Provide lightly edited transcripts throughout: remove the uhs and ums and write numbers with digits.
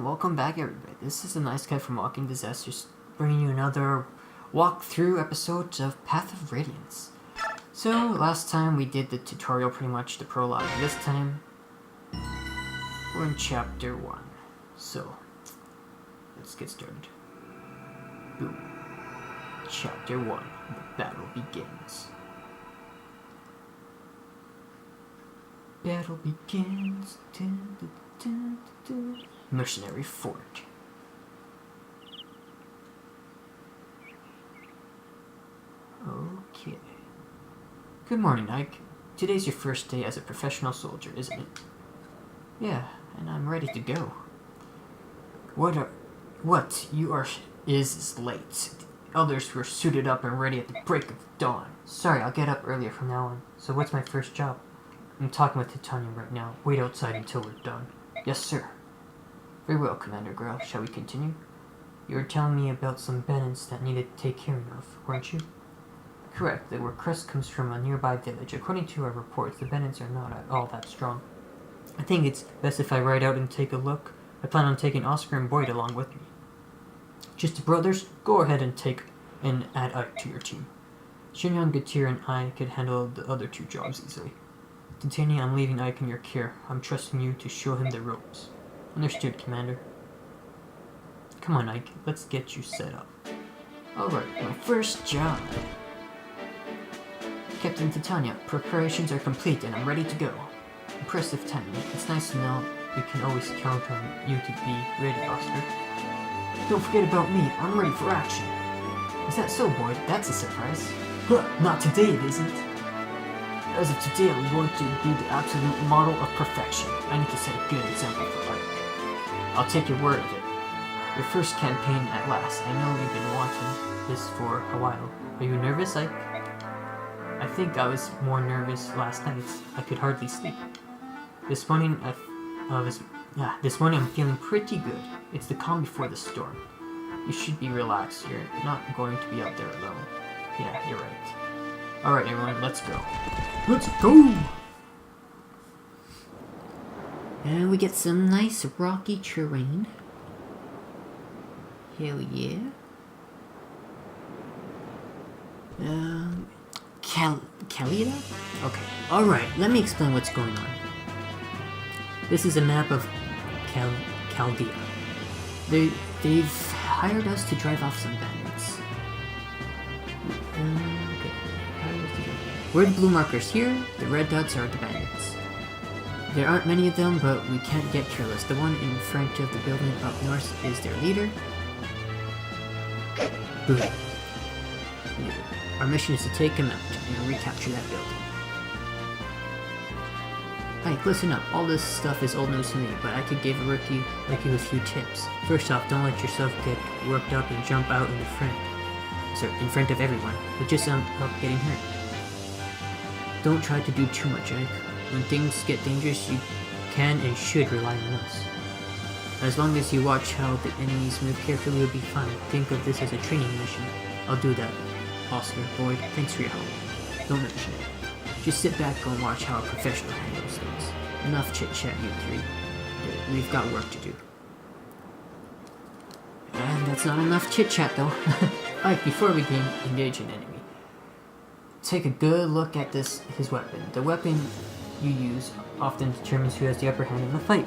and welcome back everybody. This is the nice guy from Walking Disasters, bringing you another walkthrough episode of Path of Radiance. So, last time we did the tutorial, pretty much the prologue. This time, we're in chapter 1. So, let's get started. Boom. Chapter 1. The battle begins. Battle begins. Dun, dun, dun, dun, dun. Mercenary Fort. Okay. Good morning, Ike. Today's your first day as a professional soldier, isn't it? Yeah, and I'm ready to go. What you are is late. The others were suited up and ready at the break of dawn. Sorry, I'll get up earlier from now on. So what's my first job? I'm talking with Titania right now. Wait outside until we're done. Yes, sir. Very well, Commander Grell. Shall we continue? You were telling me about some bandits that needed to take care of, weren't you? Correct. The request comes from a nearby village. According to our reports, the bandits are not at all that strong. I think it's best if I ride out and take a look. I plan on taking Oscar and Boyd along with me. Just the brothers? Go ahead and add Ike to your team. Shinyon, Gatir, and I could handle the other two jobs easily. Titania, I'm leaving Ike in your care. I'm trusting you to show him the ropes. Understood, Commander. Come on, Ike. Let's get you set up. Alright, my first job. Captain Titania, preparations are complete and I'm ready to go. Impressive timing. It's nice to know we can always count on you to be ready, Oscar. Don't forget about me. I'm ready for action. Is that so, Boyd? That's a surprise. Huh, not today it isn't. As of today, I'm going to be the absolute model of perfection. I need to set a good example for Ike. I'll take your word of it. Your first campaign at last. I know you've been wanting this for a while. Are you nervous, Ike? I think I was more nervous last night. I could hardly sleep. This morning I'm feeling pretty good. It's the calm before the storm. You should be relaxed. You're not going to be out there alone. Yeah, you're right. Alright everyone, let's go. Let's go! And we get some nice rocky terrain. Hell yeah. Kalida? Okay. Alright, let me explain what's going on. This is a map of Chaldea. They've hired us to drive off some bandits. Okay. We're the blue markers here, the red dots are the bandits. There aren't many of them, but we can't get careless. The one in front of the building up north is their leader. Boom. Our mission is to take him out and recapture that building. Ike, listen up. All this stuff is old news to me, but I could give a rookie like you a few tips. First off, don't let yourself get worked up and jump out in front of everyone. It just ends up getting hurt. Don't try to do too much, Ike. When things get dangerous, you can and should rely on us. As long as you watch how the enemies move carefully, you'll be fine. Think of this as a training mission. I'll do that. Oscar, Boyd, thanks for your help. Don't mention it. Just sit back and watch how a professional handles things. Enough chit-chat, you three. We've got work to do. And that's not enough chit-chat, though. Ike, before we engage an enemy, take a good look at his weapon. The weapon you use often determines who has the upper hand in the fight.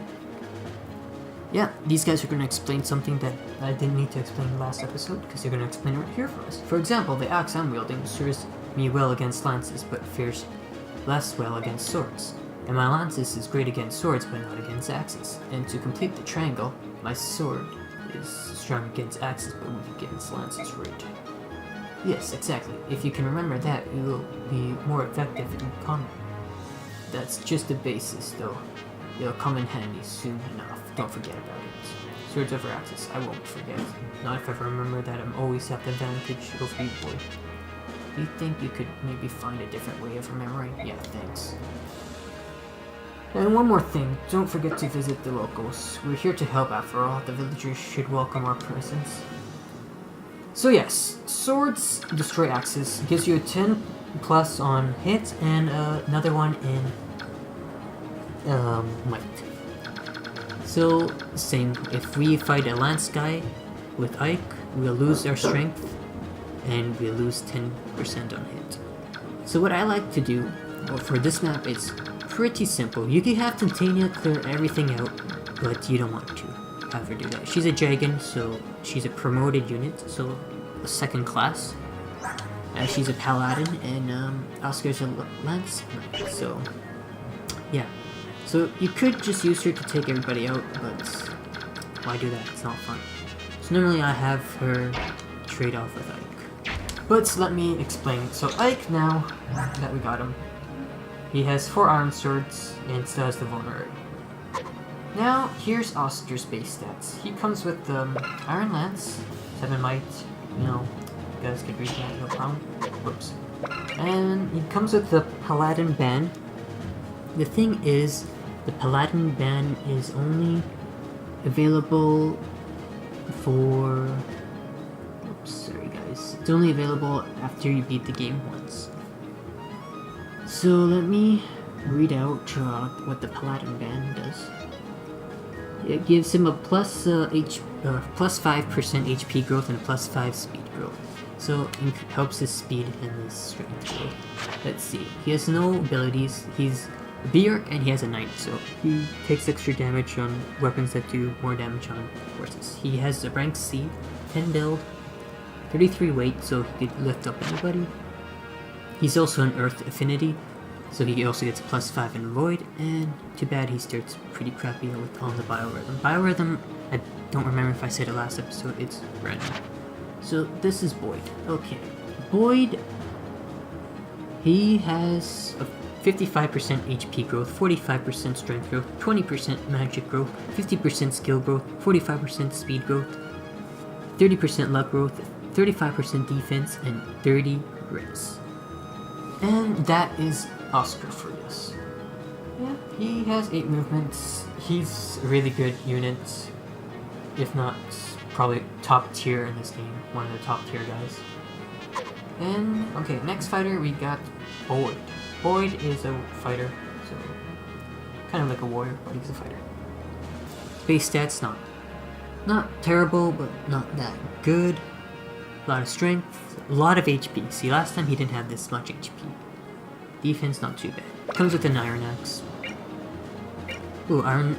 Yeah, these guys are going to explain something that I didn't need to explain last episode, because they're going to explain it right here for us. For example, the axe I'm wielding serves me well against lances, but fares less well against swords. And my lances is great against swords, but not against axes. And to complete the triangle, my sword is strong against axes, but weak against lances, right? Yes, exactly. If you can remember that, you will be more effective in combat. That's just the basis, though. It'll come in handy soon enough. Don't forget about it. Swords over axes, I won't forget. Not if I remember that I'm always at the advantage over you, boy. Do you think you could maybe find a different way of remembering? Yeah, thanks. And one more thing, don't forget to visit the locals. We're here to help after all. The villagers should welcome our presence. So yes, swords destroy axes. Gives you a 10 plus on hit and another one in might. So, same, if we fight a lance guy with Ike, we'll lose our strength, and we'll lose 10% on hit. So what I like to do for this map is pretty simple. You can have Titania clear everything out, but you don't want to have her do that. She's a dragon, so she's a promoted unit, so a second class. She's a paladin, and Oscar's a lance knight, so yeah. So you could just use her to take everybody out, but why do that? It's not fun. So normally I have her trade off with Ike. But let me explain. So Ike, now that we got him, he has 4 iron swords and still has the vulnerability. Now here's Oscar's base stats. He comes with the Iron Lance, 7 might, you know, you guys could read that, no problem. Whoops. And he comes with the Paladin Band. The thing is, the Paladin Band is only available for... Oops, sorry guys. It's only available after you beat the game once. So let me read out what the Paladin Band does. It gives him a plus 5% HP growth and plus 5 speed growth. So it helps his speed and his strength growth. Let's see. He has no abilities. He's a Bjork and he has a knight, so he takes extra damage on weapons that do more damage on horses. He has a rank C, 10 build, 33 weight, so he could lift up anybody. He's also an Earth affinity, so he also gets plus 5 in Void, and too bad he starts pretty crappy on the Biorhythm. Biorhythm, I don't remember if I said it last episode, it's random. So this is Boyd. Okay, Boyd, he has a 55% HP growth, 45% strength growth, 20% magic growth, 50% skill growth, 45% speed growth, 30% luck growth, 35% defense, and 30 res. And that is Oscar for this. Yeah, he has 8 movements. He's a really good unit, if not probably top tier in this game, one of the top tier guys. And okay, next fighter we got Boyd. Boyd is a fighter, so kind of like a warrior, but he's a fighter. Base stats not terrible, but not that good. A lot of strength, a lot of HP. See, last time he didn't have this much HP. Defense not too bad. Comes with an iron axe. Ooh, iron.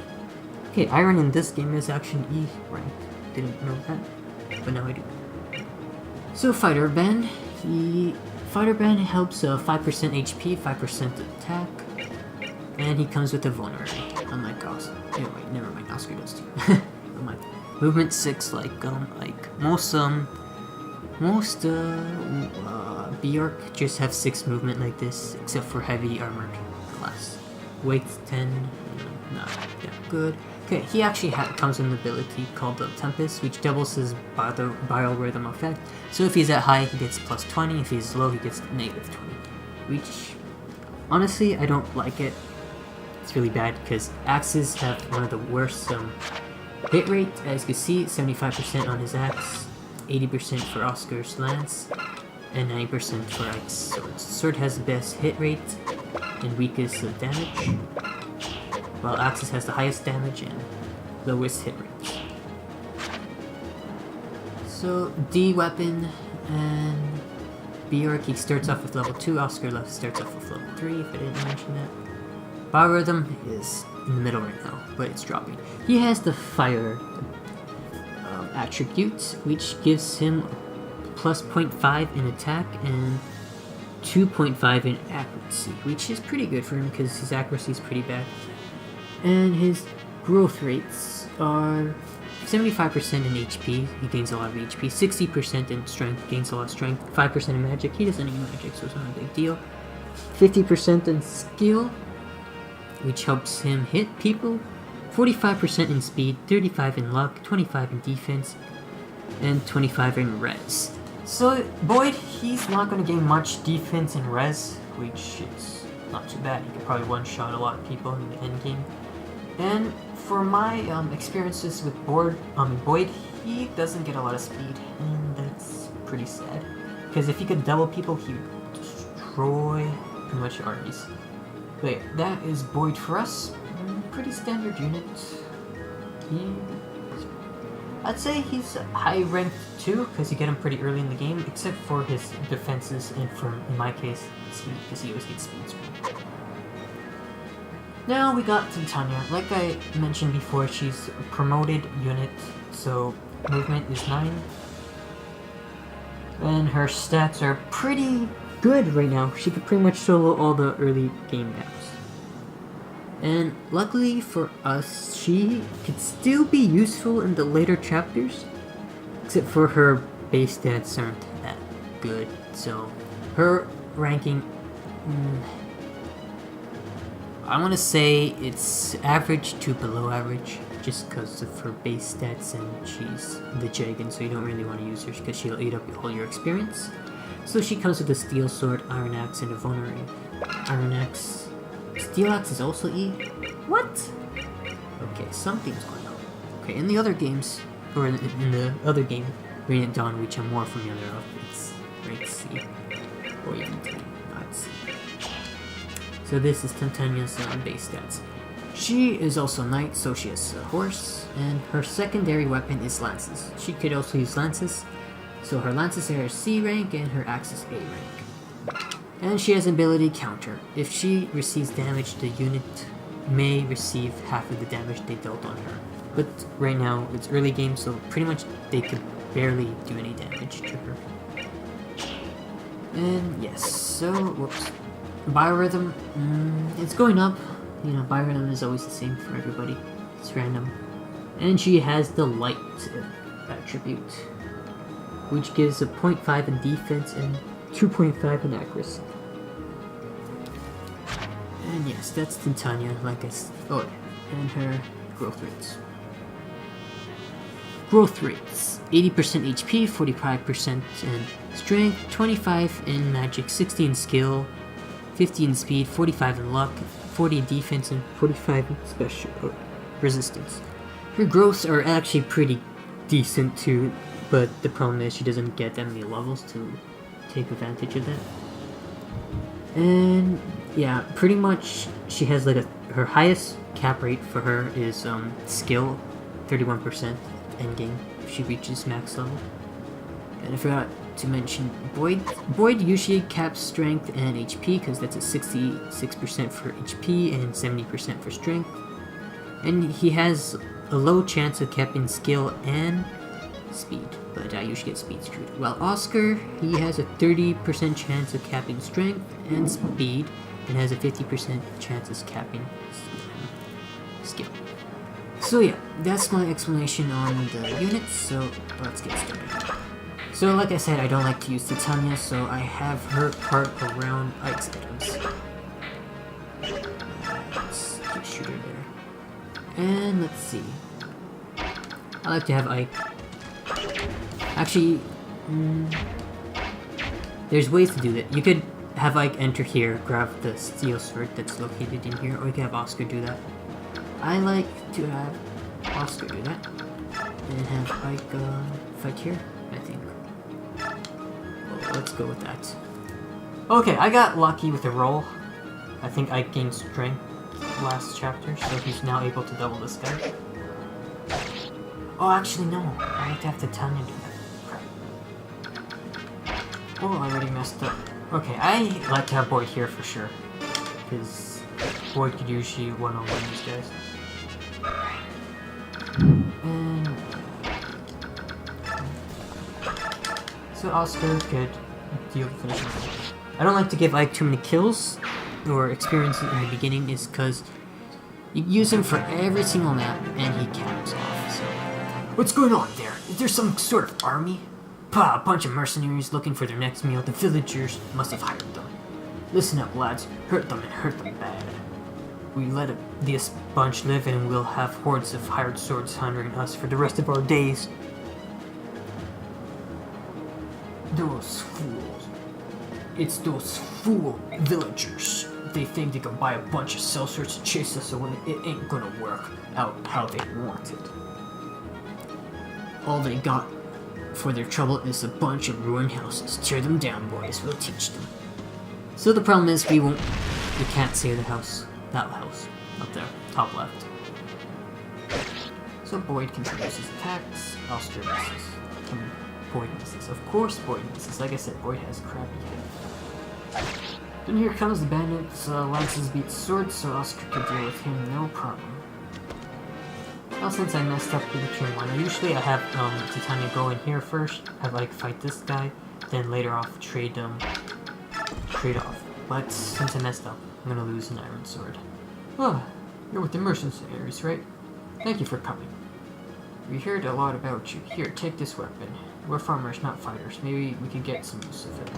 Okay, iron in this game is actually E rank. Didn't know that, but now I do. So fighter band. Fighter band helps 5% HP, 5% attack, and he comes with a vulnerability. Unlike Oscar. Oh wait, never mind. Oscar does too. Movement 6, like most Bjork just have 6 movement like this, except for heavy armored class. Weight 10, not that good. Okay, he actually comes with an ability called the Tempest, which doubles his biorhythm effect. So if he's at high, he gets plus 20. If he's low, he gets negative 20. Which, honestly, I don't like it. It's really bad because axes have one of the worst hit rate. As you can see, 75% on his axe, 80% for Oscar's lance, and 90% for Ike's sword. Sword has the best hit rate and weakest damage, while Axis has the highest damage and lowest hit rate. So D weapon and Bjork, he starts off with level 2, Oscar left starts off with level 3, if I didn't mention that. Biorhythm is in the middle right now, but it's dropping. He has the fire attribute, which gives him plus 0.5 in attack and 2.5 in accuracy, which is pretty good for him because his accuracy is pretty bad. And his growth rates are 75% in HP, he gains a lot of HP, 60% in strength, gains a lot of strength, 5% in magic, he doesn't need magic, so it's not a big deal, 50% in skill, which helps him hit people, 45% in speed, 35 in luck, 25 in defense, and 25 in res. So Boyd, he's not going to gain much defense and res, which is not too bad. He could probably one-shot a lot of people in the end game. And for my experiences with Boyd, he doesn't get a lot of speed, and that's pretty sad. Because if he could double people, he would destroy pretty much armies. But yeah, that is Boyd for us. Pretty standard unit. I'd say he's high ranked too, because you get him pretty early in the game, except for his defenses and in my case, speed, because he always gets speed screen. Now we got Titania. Like I mentioned before, she's a promoted unit, so movement is 9. And her stats are pretty good right now. She could pretty much solo all the early game maps. And luckily for us, she could still be useful in the later chapters, except for her base stats aren't that good. So her ranking, I want to say it's average to below average, just because of her base stats, and she's the Jagan, so you don't really want to use her because she'll eat up all your experience. So she comes with a Steel Sword, Iron Axe, and a Vulnerary. Iron Axe. Steel Axe is also E? What? Okay, something's going on. Okay, in the other games, or in the other game, Radiant Dawn, which I'm more familiar with, it's rank C. Or even D, not C. So this is Titania's base stats. She is also a knight, so she has a horse, and her secondary weapon is lances. She could also use lances, so her lances are C rank and her axe is A rank. And she has an ability counter. If she receives damage, the unit may receive half of the damage they dealt on her. But right now, it's early game, so pretty much they could barely do any damage to her. And yes, so, whoops. Biorhythm, it's going up. You know, biorhythm is always the same for everybody. It's random. And she has the light attribute, which gives a 0.5 in defense and 2.5 in accuracy. And yes, that's Titania, like I said. Oh yeah, and her growth rates. Growth rates: 80% HP, 45% in strength, 25 in magic, 60 in skill, 50 in speed, 45 in luck, 40 in defense, and 45 in special resistance. Her growths are actually pretty decent too, but the problem is she doesn't get that many levels to take advantage of that. And yeah, pretty much she has like her highest cap rate for her is skill, 31% endgame if she reaches max level. And I forgot to mention Boyd. Boyd usually caps strength and HP because that's a 66% for HP and 70% for strength. And he has a low chance of capping skill and speed, but I usually get speed screwed. While Oscar, he has a 30% chance of capping strength and speed, and has a 50% chance of capping skill. So yeah, that's my explanation on the units, so let's get started. So like I said, I don't like to use Titania, so I have her cart around Ike's items. Let's get shooter there. And let's see. I like to have Ike. Actually, there's ways to do that. You could have Ike enter here, grab the steel sword that's located in here, or you can have Oscar do that. I like to have Oscar do that, and have Ike fight here, I think. Well, let's go with that. Okay, I got lucky with the roll. I think Ike gained strength last chapter, so he's now able to double this guy. Oh, actually no, I have to have Titania do that. Crap. Oh, I already messed up. Okay, I like to have Boyd here for sure, because Boyd could usually one-on-one these guys. And so Oscar could deal with finishing. I don't like to give Ike too many kills or experiences in the beginning, is because you use him for every single map and he caps off. So, what's going on there? Is there some sort of army? Pah, a bunch of mercenaries looking for their next meal. The villagers must have hired them. Listen up, lads. Hurt them and hurt them bad. We let this bunch live and we'll have hordes of hired swords hunting us for the rest of our days. Those fools. It's those fool villagers. They think they can buy a bunch of sellswords to chase us away. It ain't gonna work out how they want it. All they got for their trouble is a bunch of ruined houses. Tear them down, boys. We'll teach them. So the problem is we can't save the house. That house. Up there. Top left. So Boyd continues his attacks, Oscar misses. Boyd misses. Of course Boyd misses. Like I said, Boyd has crappy hit. Then here comes the bandits, lances beat swords, so Oscar could deal with him, no problem. Now since I messed up with the turn 1, usually I have Titania go in here first, have like fight this guy, then later off trade off. But since I messed up, I'm gonna lose an iron sword. Oh, you're with the mercenaries, right? Thank you for coming. We heard a lot about you. Here, take this weapon. We're farmers, not fighters. Maybe we could get some use of it.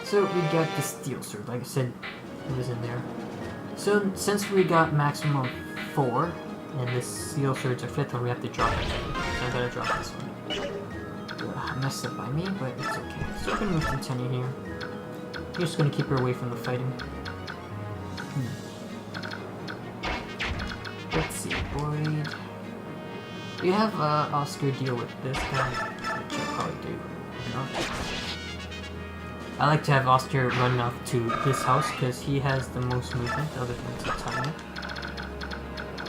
So we got the steel sword, like I said, it was in there. So since we got maximum of 4, and this steel sword's our 5th one, we have to drop it. So I gotta drop this one. Messed up by me, but it's okay. So we're gonna move to Titania here. We're just gonna keep her away from the fighting. Let's see, Boyd. We have Oscar deal with this guy, which I'll probably do. I like to have Oscar run off to this house because he has the most movement other than Titania.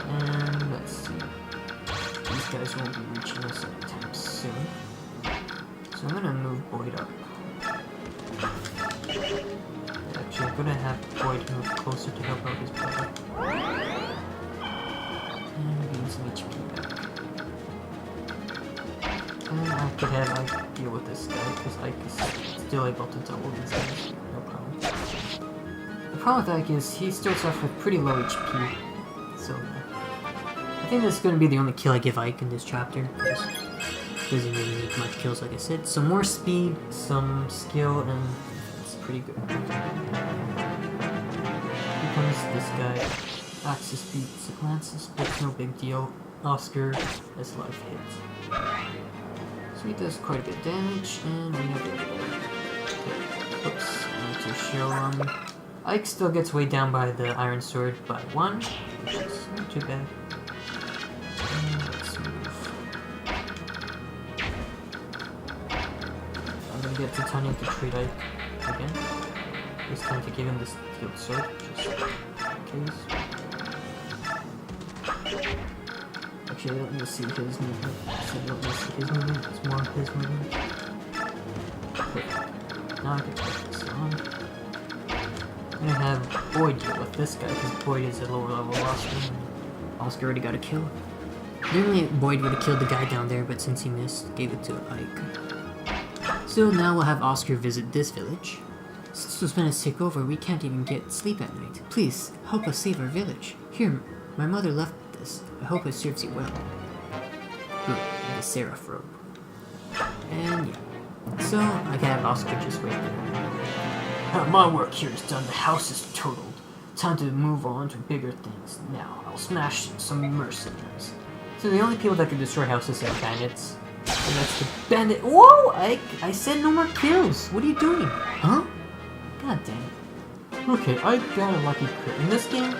And let's see. These guys won't be reaching us anytime soon. So I'm gonna move Boyd up. Actually, I'm gonna have Boyd move closer to help out his brother. And gain some HP back. And I could have Ike deal with this guy, because Ike is still able to double these guys, no problem. The problem with Ike is he starts off with pretty low HP, so I think that's going to be the only kill I give Ike in this chapter, because he doesn't really need much kills like I said. Some more speed, some skill, and it's pretty good. Here comes this guy. Axis beats Lances, but it's no big deal. Oscar has a lot of hits. So he does quite a bit of damage, and we have it. Oops, I need to show Ike still gets weighed down by the Iron Sword by 1, which is not too bad. And let's move. I'm gonna get Titania to treat Ike again. This time to give him the steel sword, just in case. Actually, I don't need to see his movement. So I don't need to see his movement, it's more his movement. Perfect. Now I can put this on. I'm gonna have Boyd deal with this guy, because Boyd is a lower level Oscar. Oscar already got a kill. Normally Boyd would have killed the guy down there, but since he missed, gave it to Ike. So now we'll have Oscar visit this village. Since those bandits take over, we can't even get sleep at night. Please, help us save our village. Here, my mother left this. I hope it serves you well. Good, and the seraph robe. And yeah. So, I can have Oscar just wait there. My work here is done, the house is totaled. Time to move on to bigger things. Now, I'll smash some mercenaries. So the only people that can destroy houses are bandits. And that's the bandit. Whoa! I said no more kills! What are you doing? Huh? God damn it. Okay, I got a lucky crit. In this game,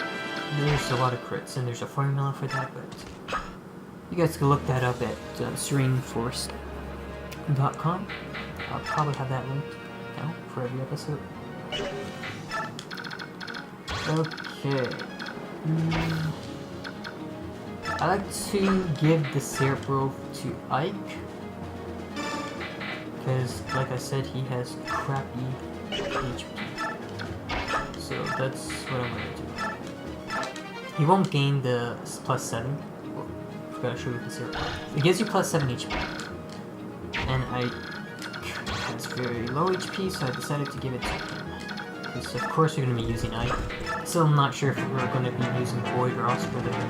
there's a lot of crits, and there's a formula for that, but you guys can look that up at sereneforce.com. I'll probably have that linked now for every episode. Okay. I like to give the syrup robe to Ike, because, like I said, he has crappy HP. So that's what I'm gonna do. He won't gain the +7. Well, I forgot to show you the syrup. It gives you +7 HP. And Ike has very low HP, so I decided to give it to him. Because of course you're going to be using Ike. Still I'm not sure if we're going to be using Boyd or Oscar in the game.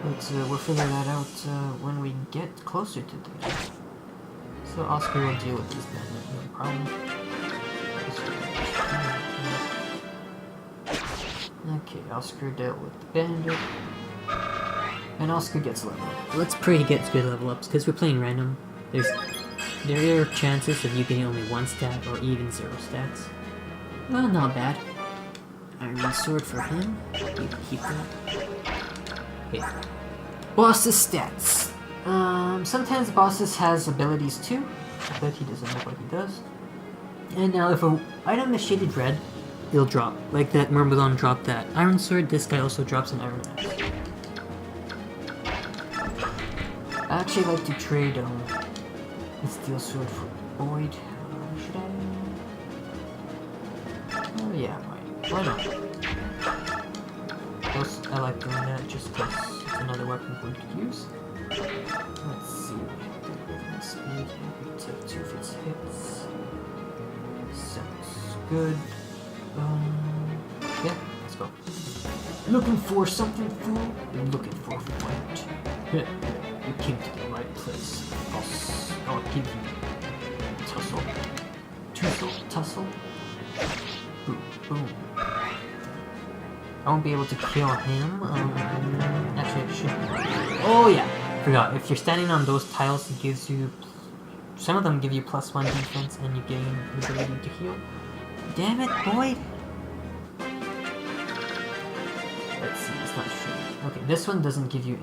But we'll figure that out when we get closer to the game. So Oscar will deal with these bandits, no problem. Okay, Oscar dealt with the bandit. And Oscar gets level up. Let's pray he gets good level ups, because we're playing random. There are chances of you getting only 1 stat or even 0 stats. Well, not bad. Iron sword for him. You can keep that. Okay. Boss's stats. Sometimes bosses has abilities too, but he doesn't look like he does. And now if an item is shaded red, it'll drop. Like that Myrmidon dropped that iron sword, this guy also drops an iron axe. I actually like to trade the steel sword for Boyd. Should I? Oh yeah, why not? Plus, I like doing that just because it's another weapon we could use. Let's see. Speed. Take 2 if it's hits. Sounds good. Yeah, let's go. Looking for something, fool? You're looking for a fight. You came to the right place. I'll give you tussle. Tussle. Boom, boom. I won't be able to kill him. Actually, I should. Oh yeah, forgot. If you're standing on those tiles, it gives you. Some of them give you +1 defense, and you gain the ability to heal. Damn it, Boyd! Let's see, it's not sure. Okay, this one doesn't give you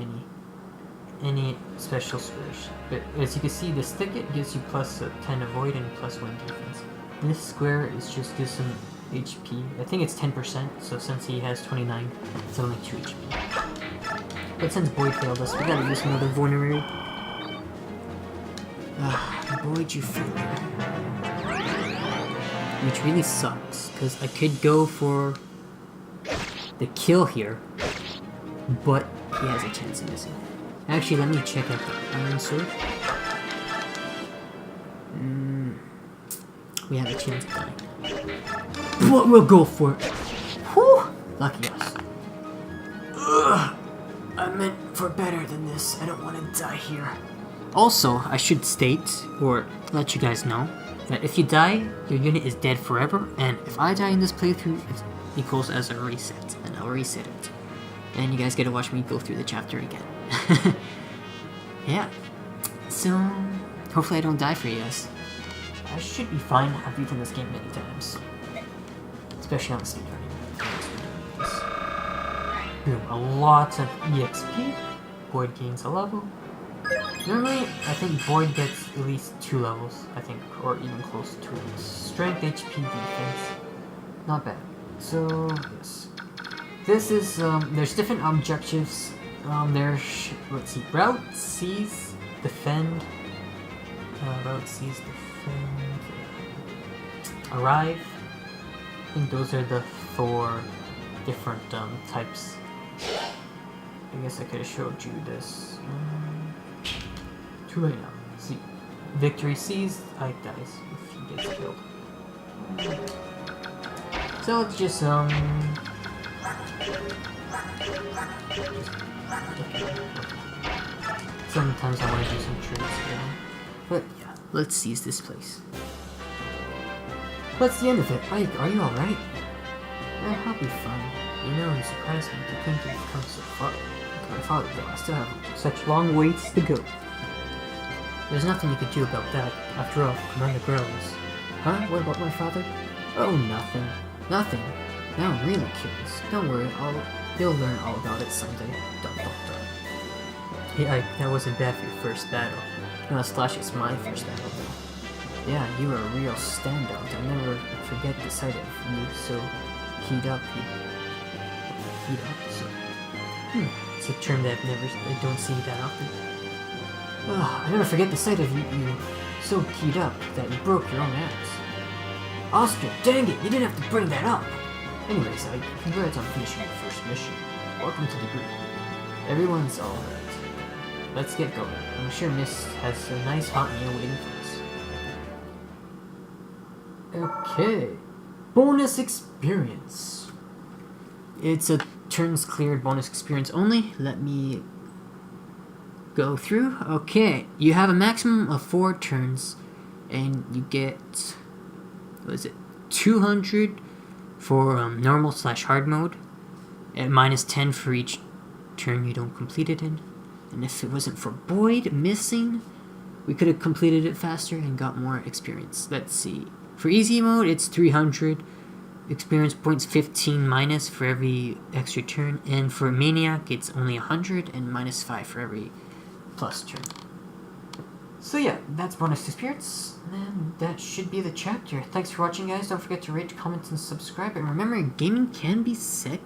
any special squares. But as you can see, the stick it gives you +10 avoid and +1 defense. This square is just gives him HP. I think it's 10%, so since he has 29, it's only 2 HP. But since Boyd failed us, we gotta use another vulnerary. Boyd, you failed. Which really sucks, because I could go for the kill here, but he has a chance of missing. Actually, let me check out the iron sword. We have a chance of dying. But we'll go for it. Whew! Lucky us. Ugh! I meant for better than this. I don't want to die here. Also, I should state, or let you guys know, that if you die, your unit is dead forever, and if I die in this playthrough, it equals as a reset, and I'll reset it. And you guys get to watch me go through the chapter again. Yeah. So, hopefully I don't die for you guys. I should be fine. I've beaten this game many times. Especially on the speedrunning. Boom, a lot of EXP. Boyd gains a level. Normally, I think Boyd gets at least 2 levels, I think, or even close to it. Strength, HP, defense. Not bad. So, yes. This is, there's different objectives. Let's see, Route, Seize, Defend. Route, Seize, Defend. Arrive. I think those are the 4 different types. I guess I could have showed you this. Too late now. See, victory seized. Ike dies if he gets killed. So let's just sometimes I want to do some tricks, but yeah, let's seize this place. What's the end of it? Ike, are you alright? I'll be fine. You know, you surprised me to think you've come so far. Like my father, though, I still have such long waits to go. There's nothing you could do about that. After all, Commander Grows. Huh? What about my father? Oh, nothing. Nothing. Now I'm really curious. Don't worry, you'll learn all about it someday. Hey Ike, that wasn't bad for your first battle. No, slash, it's my first battle though. Yeah, you were a real standout. I'll never forget the sight of you so keyed up. Keyed up, so... It's a term that I don't see that often. I never forget the sight of you so keyed up that you broke your own axe. Oscar, dang it, you didn't have to bring that up! Anyways, congrats on finishing your first mission. Welcome to the group. Everyone's alright. Let's get going. I'm sure Miss has a nice hot meal waiting for us. Okay. Bonus experience. It's a turns cleared bonus experience only. Let me go through. Okay, you have a maximum of 4 turns, and you get, what is it, 200 for normal/hard mode, and -10 for each turn you don't complete it in. And if it wasn't for Boyd missing, we could have completed it faster and got more experience. Let's see. For easy mode, it's 300 experience points, 15 minus for every extra turn, and for Maniac, it's only 100 and -5 for every plus turn. So yeah, that's bonus experience, and that should be the chapter. Thanks for watching, guys. Don't forget to rate, comment, and subscribe, and remember, gaming can be sick.